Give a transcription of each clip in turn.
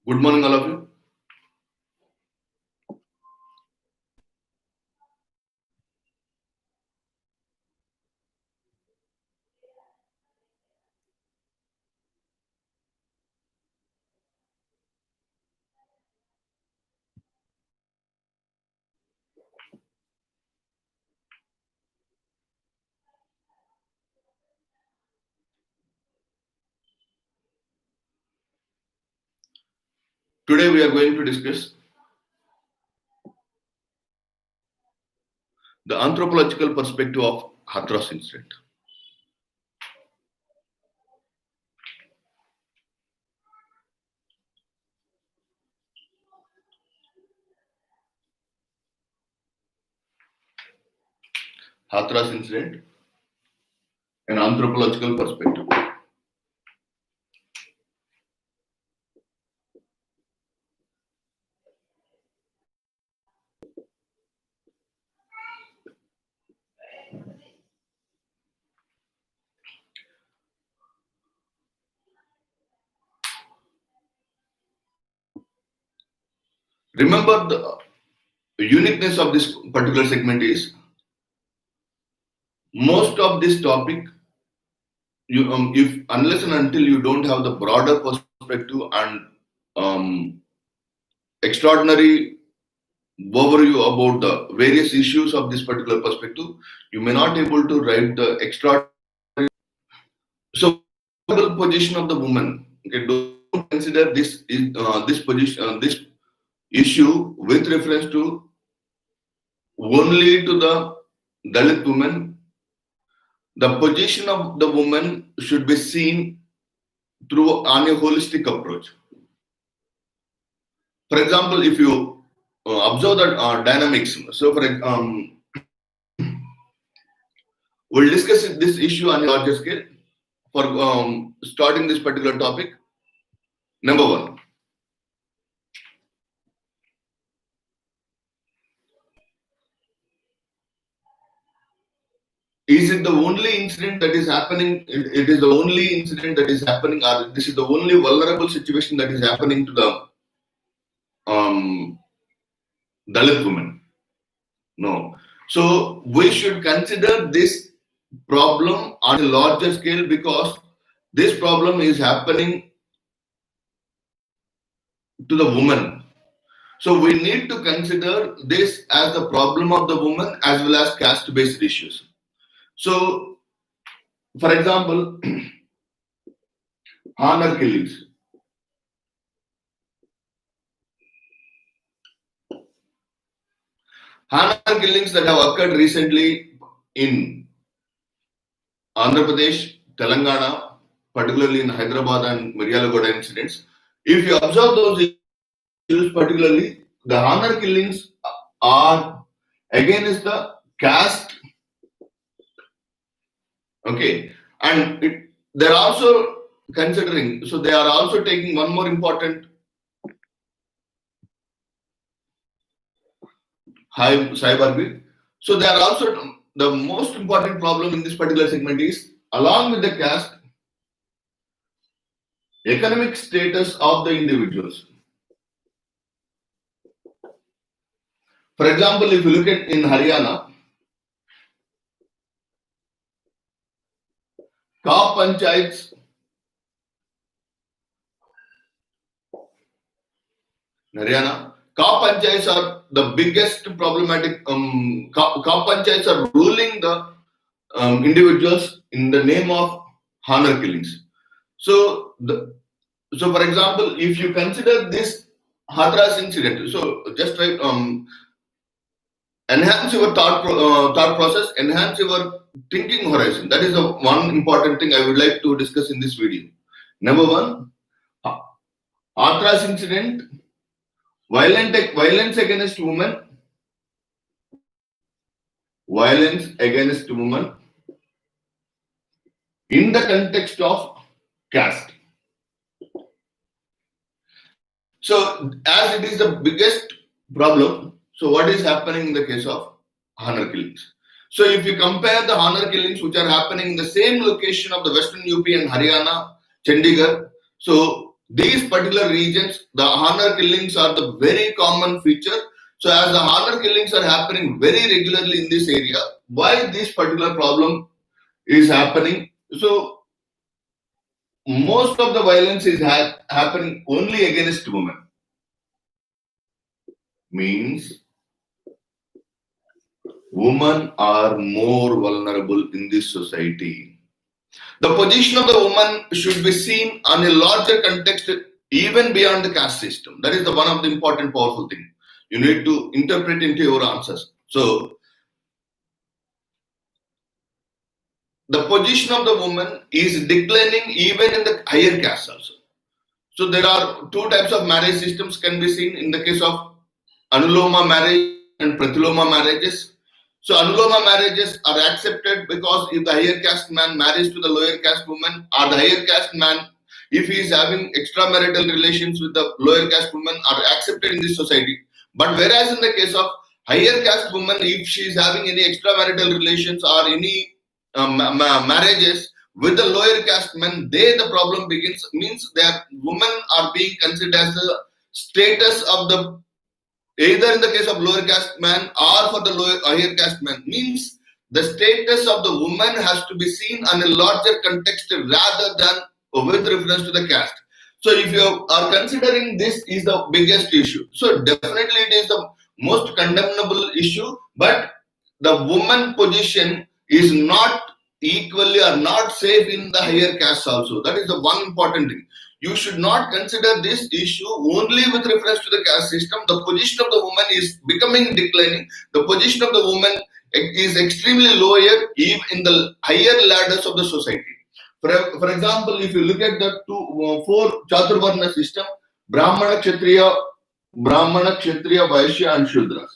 Good morning, all of you. Today we are going to discuss the anthropological perspective of hathras incident. Hathras incident, an anthropological perspective. Remember, the uniqueness of this particular segment is most of this topic, if unless and until you don't have the broader perspective and extraordinary overview about the various issues of this particular perspective, you may not able to write the extraordinary. So, position of the woman. Okay, don't consider this position, this issue with reference to only to the Dalit woman. The position of the woman should be seen through on a holistic approach. For example, if you observe the dynamics, so we'll discuss this issue on a larger scale. For starting this particular topic, number one. Is it the only incident that is happening? It is the only incident that is happening, or this is the only vulnerable situation that is happening to the Dalit women? No. So we should consider this problem on a larger scale because this problem is happening to the woman. So we need to consider this as the problem of the woman as well as caste-based issues. So, for example, honor killings. Honor killings that have occurred recently in Andhra Pradesh, Telangana, particularly in Hyderabad and Miryalagoda incidents. If you observe those issues, particularly the honor killings are against the caste. Okay, and they're also considering, so they are also taking one more important cyber bit. So they are also the most important problem in this particular segment is along with the caste, economic status of the individuals. For example, if you look at in Haryana, Ka Panchayats, Haryana, Ka Panchayats are the biggest problematic. Ka Panchayats are ruling the individuals in the name of honor killings. So, for example, if you consider this hathras incident, so just try enhance your thought process, enhance your thinking horizon. That is the one important thing I would like to discuss in this video. Number one, hathras incident, violence against women, in the context of caste. So, as it is the biggest problem, so what is happening in the case of honor killings? So, if you compare the honor killings which are happening in the same location of the Western UP and Haryana, Chandigarh, so these particular regions, the honor killings are the very common feature. So as the honor killings are happening very regularly in this area, why this particular problem is happening? So most of the violence is happening only against women. Means women are more vulnerable in this society. The position of the woman should be seen on a larger context, even beyond the caste system. That is the one of the important, powerful thing you need to interpret into your answers. So, the position of the woman is declining even in the higher caste also. So, there are two types of marriage systems can be seen in the case of Anuloma marriage and Pratiloma marriages. So Anuloma marriages are accepted because if the higher caste man marries to the lower caste woman, or the higher caste man, if he is having extramarital relations with the lower caste woman, are accepted in this society. But whereas in the case of higher caste woman, if she is having any extramarital relations or any marriages with the lower caste men, the problem begins. Means that women are being considered as the status of the either in the case of lower caste man or for the higher caste man. Means the status of the woman has to be seen on a larger context rather than with reference to the caste. So if you are considering this is the biggest issue, so definitely it is the most condemnable issue, but the woman position is not equally or not safe in the higher caste also. That is the one important thing. You should not consider this issue only with reference to the caste system. The position of the woman is becoming declining. The position of the woman is extremely lower even in the higher ladders of the society. For example, if you look at the four Chaturvarna system, Brahmana, Kshatriya, Vaishya, and Shudras.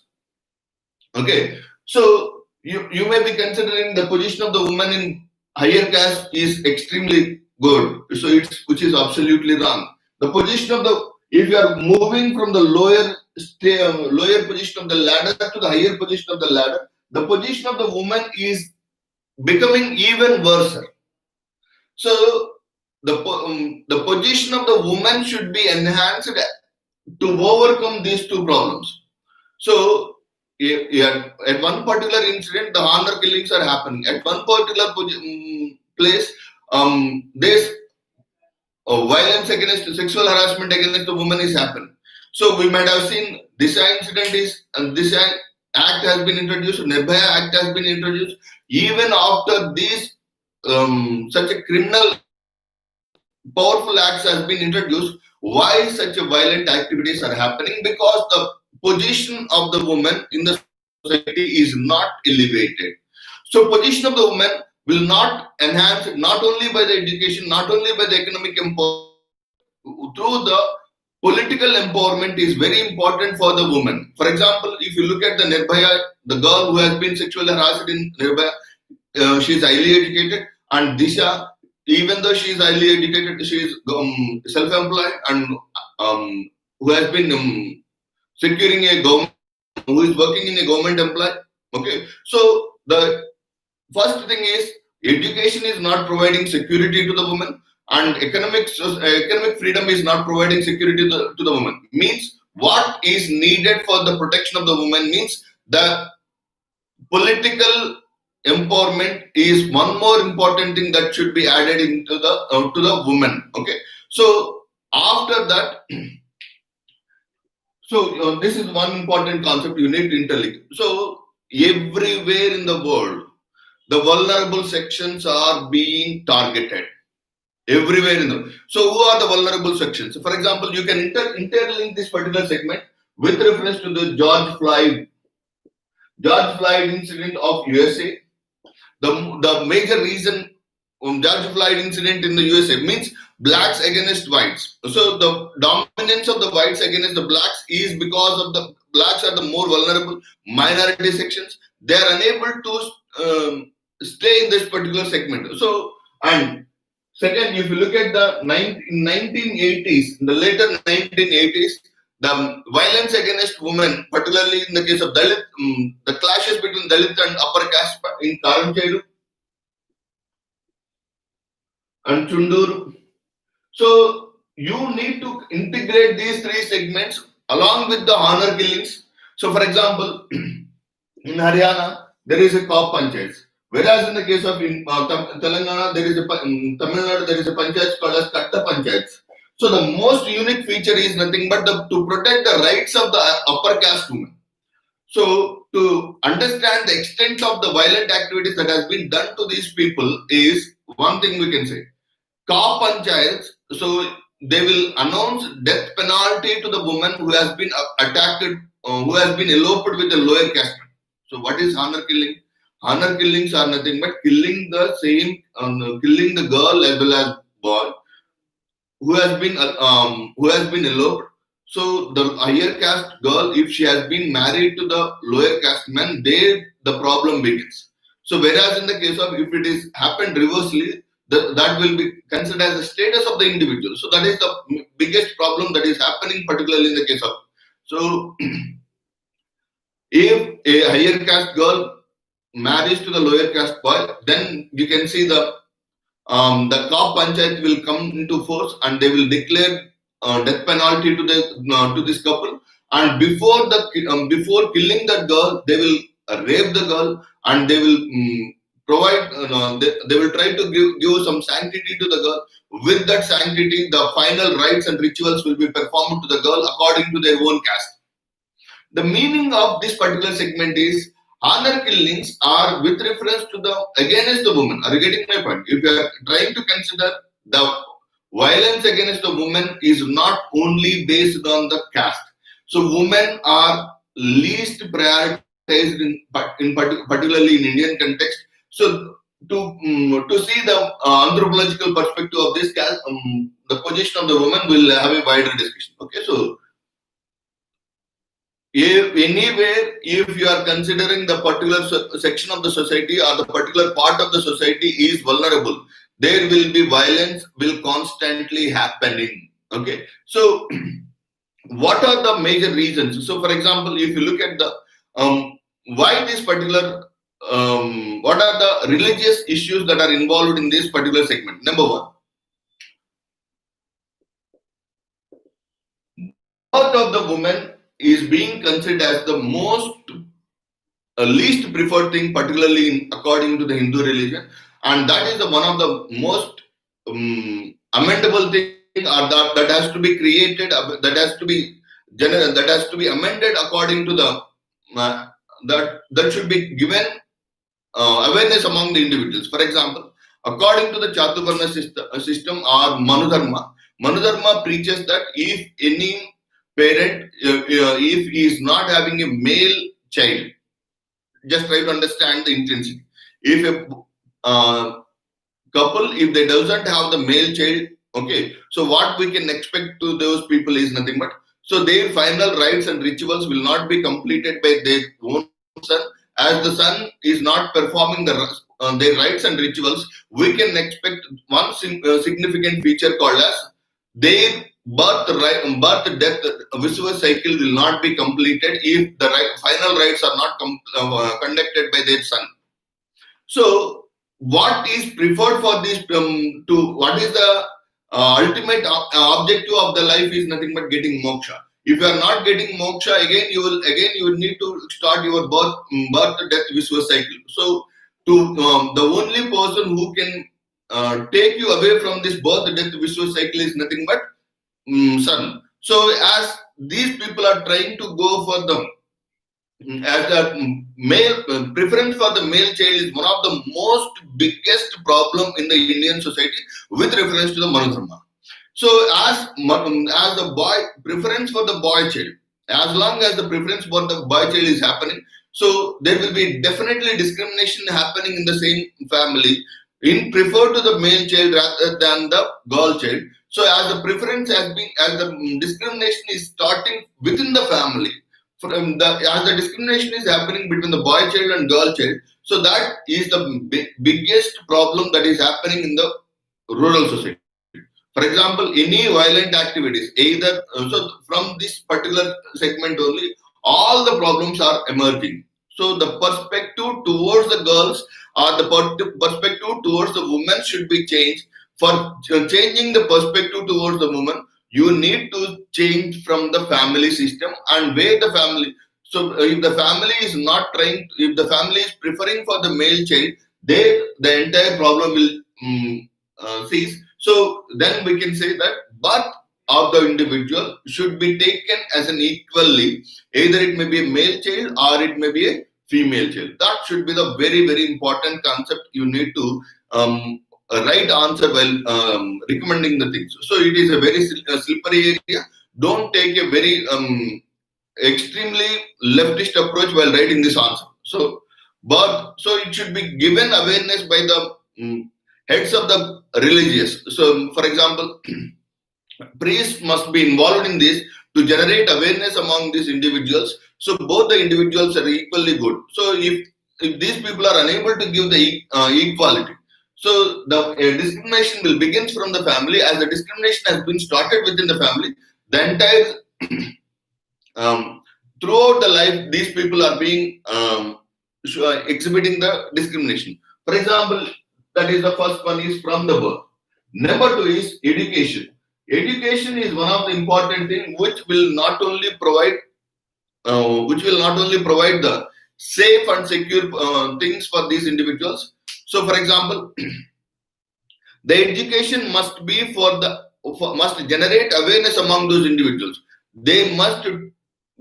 Okay, so you may be considering the position of the woman in higher caste is extremely good. So it's which is absolutely wrong. The position of the if you are moving from the lower position of the ladder to the higher position of the ladder, the position of the woman is becoming even worse. So the position of the woman should be enhanced to overcome these two problems. So at one particular incident, the honor killings are happening. At one particular place, this violence against sexual harassment against the woman is happening. So we might have seen this incident is and this act has been introduced, Nirbhaya Act has been introduced. Even after these such a criminal powerful acts has been introduced, why such a violent activities are happening? Because the position of the woman in the society is not elevated. So position of the woman will not enhance not only by the education, not only by the economic empowerment, through the political empowerment is very important for the woman. For example, if you look at the Nirbhaya, the girl who has been sexually harassed in Nirbhaya, she is highly educated, and Disha, even though she is highly educated, she is self-employed and who has been securing a government, who is working in a government employ. Okay, so the first thing is education is not providing security to the woman, and economic freedom is not providing security to the woman. Means what is needed for the protection of the woman means the political empowerment is one more important thing that should be added into the to the woman. Okay, so after that, so this is one important concept you need to interlink. So everywhere in the world, the vulnerable sections are being targeted. Everywhere in the so who are the vulnerable sections? So for example, you can interlink this particular segment with reference to the George Floyd incident of USA. The major reason George Floyd incident in the USA means blacks against whites. So the dominance of the whites against the blacks is because of the blacks are the more vulnerable minority sections. They are unable to stay in this particular segment. So and second, if you look at the 1980s, in the later 1980s, the violence against women, particularly in the case of Dalit, the clashes between Dalit and upper caste in Karanchedu and Chundur. So you need to integrate these three segments along with the honor killings. So, for example, in Haryana, there is a Kop Panchayat. Whereas in the case of Telangana, there is Tamil Nadu, there is a panchayat called as Katta Panchayats. So the most unique feature is nothing but to protect the rights of the upper caste women. So to understand the extent of the violent activities that has been done to these people is one thing we can say. Ka panchayats, so they will announce death penalty to the woman who has been attacked, who has been eloped with a lower caste. So what is honor killing? Honor killings are nothing but killing killing the girl as well as boy who has been eloped. So the higher caste girl, if she has been married to the lower caste man, there the problem begins. So whereas in the case of if it is happened reversely, that will be considered as the status of the individual. So that is the biggest problem that is happening, particularly in the case of. So if a higher caste girl marries to the lower caste boy, then you can see the Kap Panchayat will come into force and they will declare death penalty to this couple. And before killing that girl, they will rape the girl and they will provide. They will try to give some sanctity to the girl. With that sanctity, the final rites and rituals will be performed to the girl according to their own caste. The meaning of this particular segment is honor killings are with reference to the against the woman. Are you getting my point? If you are trying to consider the violence against the woman is not only based on the caste. So women are least prioritized particularly in Indian context. So to see the anthropological perspective of this caste, the position of the woman will have a wider discussion. Okay, so if anywhere, if you are considering the particular section of the society or the particular part of the society is vulnerable, there will be violence will constantly happening. Okay, so what are the major reasons? So, for example, if you look at the why this particular what are the religious issues that are involved in this particular segment? Number one, birth of the woman is being considered as the least preferred thing, particularly according to the Hindu religion, and that is one of the most amendable thing, or that has to be created, that has to be amended according to the that should be given awareness among the individuals. For example, according to the Chaturvarna system or Manudharma preaches that if any parent, if he is not having a male child, just try to understand the intensity. If a couple, if they doesn't have the male child, okay, so what we can expect to those people is nothing but, so their final rites and rituals will not be completed by their own son. As the son is not performing their rites and rituals, we can expect one significant feature called as their birth, death, vicious cycle will not be completed if the final rites are not conducted by their son. So, what is preferred for this? What is the ultimate objective of the life is nothing but getting moksha. If you are not getting moksha, again you will need to start your birth, death, vicious cycle. So, the only person who can take you away from this birth, death, vicious cycle is nothing but son. So, as these people are trying to go for the as the male preference for the male child is one of the most biggest problem in the Indian society with reference to the Manudharma. So as the boy preference for the boy child, as long as the preference for the boy child is happening, so there will be definitely discrimination happening in the same family in prefer to the male child rather than the girl child. So as the preference has been, as the discrimination is starting within the family, as the discrimination is happening between the boy child and girl child, so that is the biggest problem that is happening in the rural society. For example, any violent activities, either so from this particular segment only, all the problems are emerging. So the perspective towards the girls or the perspective towards the women should be changed for changing the perspective towards the woman, you need to change from the family system and where the family. So if the family is not trying, if the family is preferring for the male child, there the entire problem will cease. So then we can say that birth of the individual should be taken as an equally, either it may be a male child or it may be a female child. That should be the very important concept you need to right answer while recommending the things. So it is a very slippery area. Don't take a very extremely leftist approach while writing this answer. So it should be given awareness by the heads of the religious. So, for example, priests must be involved in this to generate awareness among these individuals. So both the individuals are equally good. So if these people are unable to give the equality, so the discrimination will begin from the family. As the discrimination has been started within the family, the entire throughout the life, these people are being exhibiting the discrimination. For example, that is the first one is from the birth. Number two is education. Education is one of the important things which will not only provide the safe and secure things for these individuals. So, for example, the education must be must generate awareness among those individuals. They must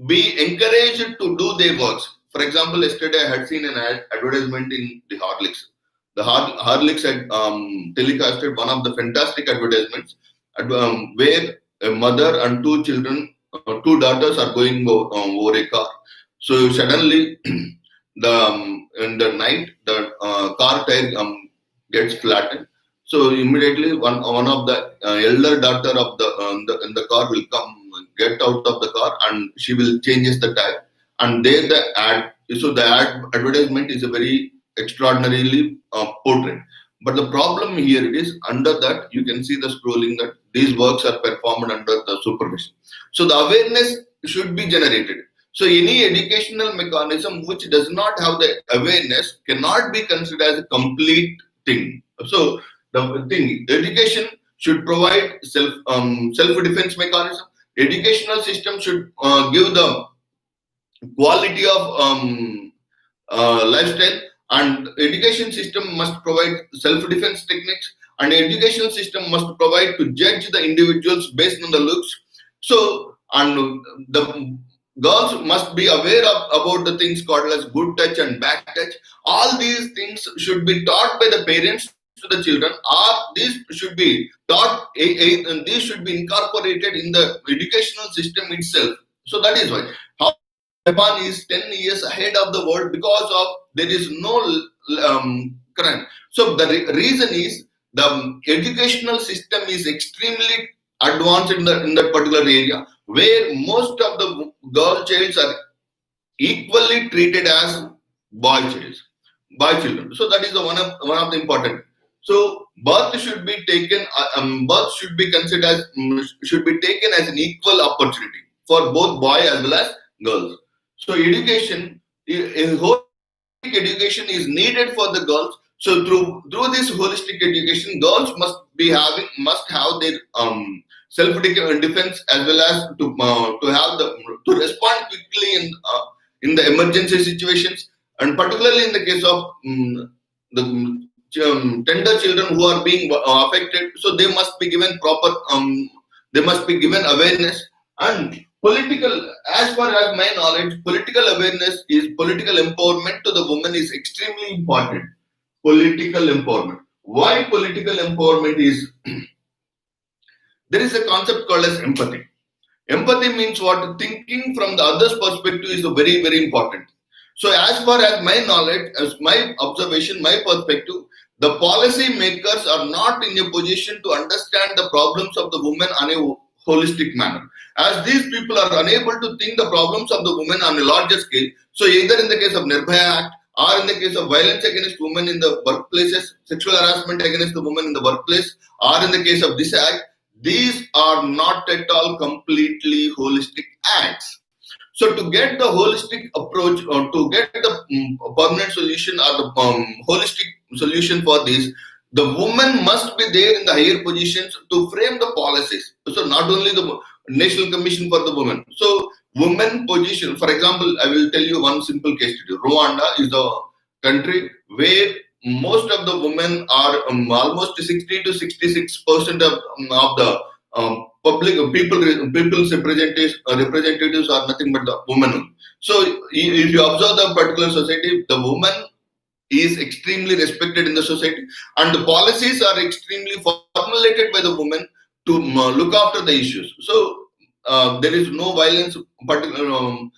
be encouraged to do their works. For example, yesterday I had seen an advertisement in the Horlicks. The Horlicks had telecasted one of the fantastic advertisements where a mother and two children, two daughters are going over a car. So suddenly, in the night, the car tire gets flattened. So immediately, one of the elder daughter of in the car will get out of the car, and she will changes the tire. And there the ad. So the advertisement is a very extraordinarily portrait. But the problem here it is under that you can see the scrolling that these works are performed under the supervision. So the awareness should be generated. So any educational mechanism which does not have the awareness cannot be considered as a complete thing. So the thing education should provide self defense mechanism. Educational system should give the quality of lifestyle, and education system must provide self-defense techniques, and educational system must provide to judge the individuals based on the looks. So, and the girls must be aware about the things called as good touch and bad touch. All these things should be taught by the parents to the children, or these should be taught, and these should be incorporated in the educational system itself. So that is why Japan is 10 years ahead of the world because of there is no crime. So the reason is the educational system is extremely advanced in that particular area where most of the girl childs are equally treated as boy children. So that is the one of the important. So birth should be taken. Birth should be considered as should be taken as an equal opportunity for both boy as well as girls. So education, holistic education is needed for the girls. So through this holistic education, girls must have their self defense as well as to respond quickly in the emergency situations, and particularly in the case of the tender children who are being affected. So they must be given proper they must be given awareness. And political, as far as my knowledge, political awareness is political empowerment to the woman is extremely important. Political empowerment. Why political empowerment is? There is a concept called as empathy. Empathy means what? Thinking from the other's perspective is very important. So as far as my knowledge, as my observation, my perspective, the policy makers are not in a position to understand the problems of the woman on a holistic manner. As these people are unable to think the problems of the women on a larger scale, so either in the case of Nirbhaya Act or in the case of violence against women in the workplaces, sexual harassment against the women in the workplace, or in the case of this act, these are not at all completely holistic acts. So to get the holistic approach or to get the permanent solution or the holistic solution for this, the woman must be there in the higher positions to frame the policies. So not only the National Commission for the Women. So women position, for example, I will tell you one simple case study. Rwanda is the country where most of the women are almost 60 to 66% of the public people's representatives are nothing but the women. So if you observe the particular society, the woman is extremely respected in the society, and the policies are extremely formulated by the women to look after the issues. So there is no violence, and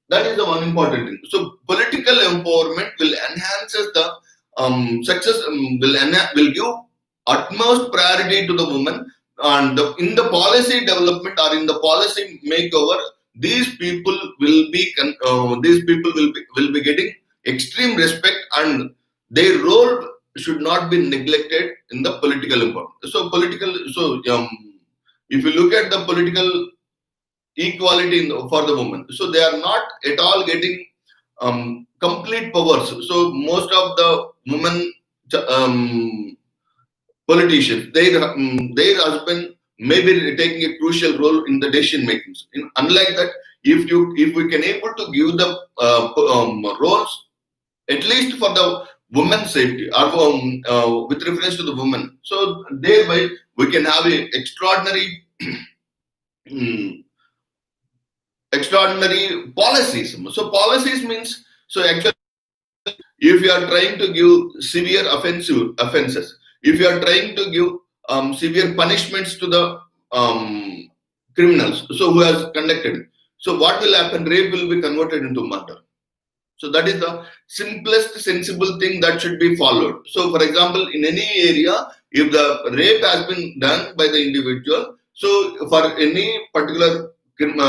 that is the one important thing. So political empowerment will enhance the success, will give utmost priority to the woman, and in the policy development or in the policy makeover, these people will be getting extreme respect, and their role should not be neglected in the political empowerment. If you look at the political equality for the women, so they are not at all getting complete powers. So most of the women politicians, their husband may be taking a crucial role in the decision making. Unlike that, if we can able to give the roles at least for the women's safety or with reference to the women, so thereby we can have a extraordinary policies. So policies means, so actually, if you are trying to give severe offenses, if you are trying to give severe punishments to the criminals, so who has conducted, so what will happen? Rape will be converted into murder. So that is the simplest sensible thing that should be followed. So for example, in any area, if the rape has been done by the individual, so for any particular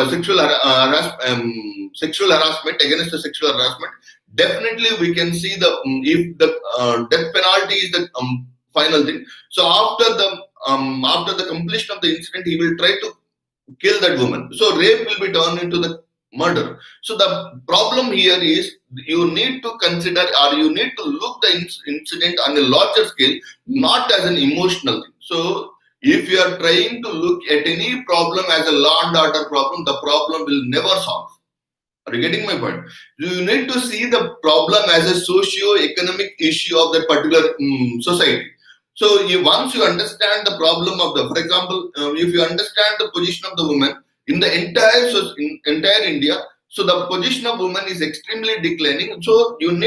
sexual harassment, against the sexual harassment, definitely we can see the if the death penalty is the final thing. So after the completion of the incident, he will try to kill that woman. So rape will be turned into the murder. So the problem here is you need to consider, or you need to look the incident on a larger scale, not as an emotional thing. So if you are trying to look at any problem as a law and order problem, the problem will never solve. Are you getting my point? You need to see the problem as a socio-economic issue of that particular society. So once you understand the problem of the, for example, if you understand the position of the woman in the entire India, so the position of woman is extremely declining. So you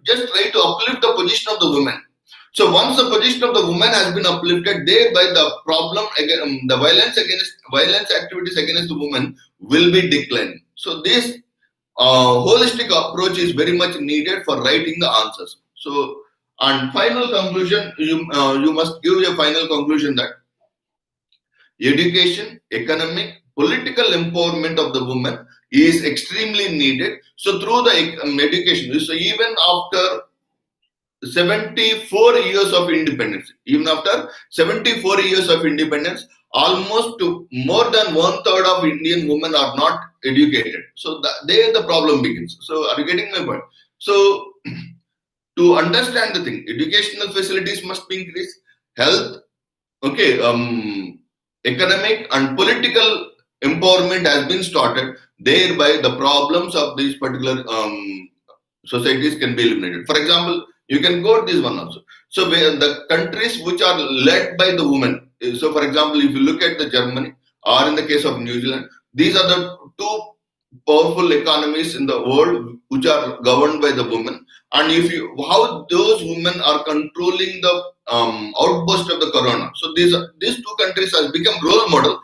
just try to uplift the position of the woman. So once the position of the woman has been uplifted, thereby the problem again, the violence activities against the woman will be declining. So this holistic approach is very much needed for writing the answers. So, and final conclusion, you must give a final conclusion that education, economic, political empowerment of the woman is extremely needed. So through the education, so even after 74 years of independence, almost more than 1/3 of Indian women are not educated. So there the problem begins. So are you getting my point? So to understand the thing, educational facilities must be increased, health, okay, economic and political empowerment has been started. Thereby the problems of these particular societies can be eliminated. For example, you can go to this one also. So the countries which are led by the women, so for example, if you look at the Germany or in the case of New Zealand, these are the two powerful economies in the world which are governed by the women. And how those women are controlling the outburst of the corona. So these two countries has become role model,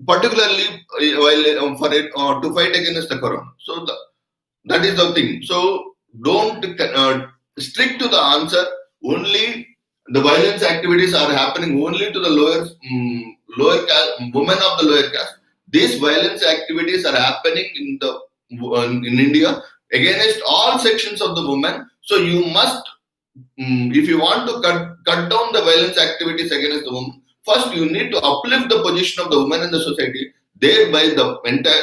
particularly while to fight against the corona. So that is the thing. So don't stick to the answer. Only the violence activities are happening only to the lower caste, women of the lower caste. These violence activities are happening in India against all sections of the women. So you must, if you want to cut down the violence activities against the women, first you need to uplift the position of the woman in the society. Thereby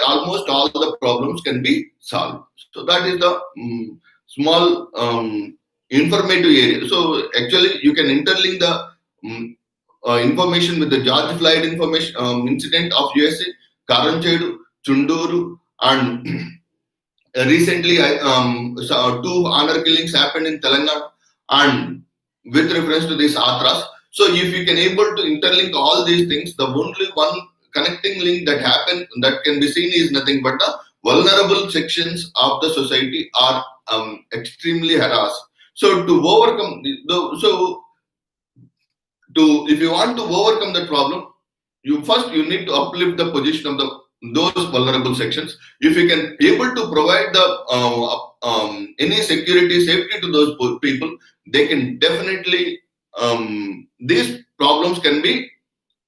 almost all the problems can be solved. So that is the small informative area. So actually, you can interlink the information with the George Floyd information incident of USA, Karanchedu, Chunduru, and recently two honor killings happened in Telangana, and with reference to this hathras. So if you can able to interlink all these things, the only one connecting link that happen that can be seen is nothing but the vulnerable sections of the society are extremely harassed. So to overcome if you want to overcome that problem, you need to uplift the position of those vulnerable sections. If you can able to provide the any security safety to those people, they can definitely these problems can be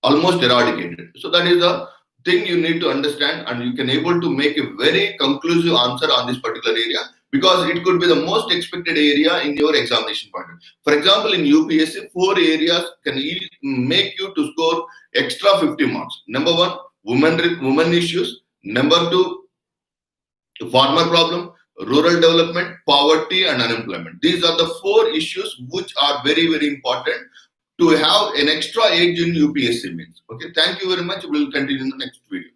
almost eradicated. So that is the thing you need to understand, and you can able to make a very conclusive answer on this particular area, because it could be the most expected area in your examination pattern. For example, in UPSC, 4 areas can make you to score extra 50 marks. Number one, women issues. Number two, farmer problem, rural development, poverty, and unemployment. These are the 4 issues which are very, very important to have an extra edge in UPSC means. Okay, thank you very much. We'll continue in the next video.